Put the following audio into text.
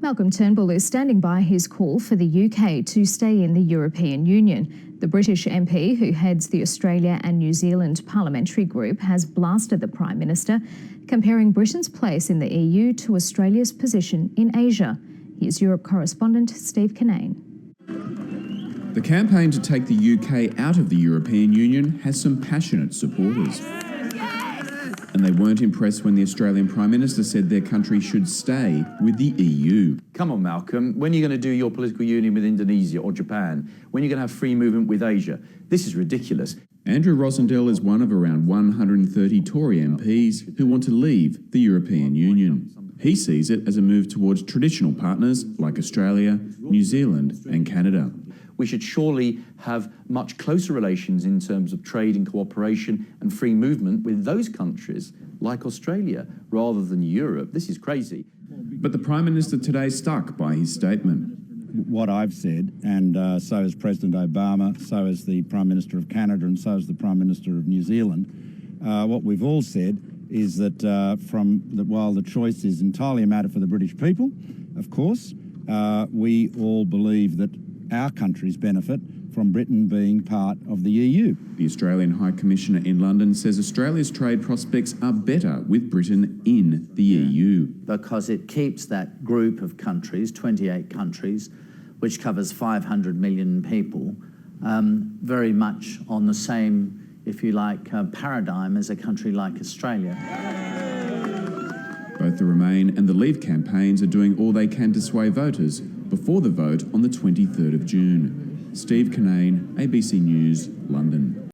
Malcolm Turnbull is standing by his call for the UK to stay in the European Union. The British MP, who heads the Australia and New Zealand parliamentary group, has blasted the Prime Minister, comparing Britain's place in the EU to Australia's position in Asia. Here's Europe correspondent Steve Kinane. The campaign to take the UK out of the European Union has some passionate supporters. And they weren't impressed when the Australian Prime Minister said their country should stay with the EU. Come on, Malcolm, when are you going to do your political union with Indonesia or Japan? When are you going to have free movement with Asia? This is ridiculous. Andrew Rosindell is one of around 130 Tory MPs who want to leave the European Union. He sees it as a move towards traditional partners like Australia, New Zealand and Canada. We should surely have much closer relations in terms of trade and cooperation and free movement with those countries like Australia rather than Europe. This is crazy. But the Prime Minister today stuck by his statement. What I've said, and so has President Obama, so has the Prime Minister of Canada and so has the Prime Minister of New Zealand, what we've all said is that while the choice is entirely a matter for the British people, of course, we all believe that our countries benefit from Britain being part of the EU. The Australian High Commissioner in London says Australia's trade prospects are better with Britain in the EU. Because it keeps that group of countries, 28 countries, which covers 500 million people, very much on the same, if you like, paradigm as a country like Australia. Both the Remain and the Leave campaigns are doing all they can to sway voters before the vote on the 23rd of June. Steve Kinane, ABC News, London.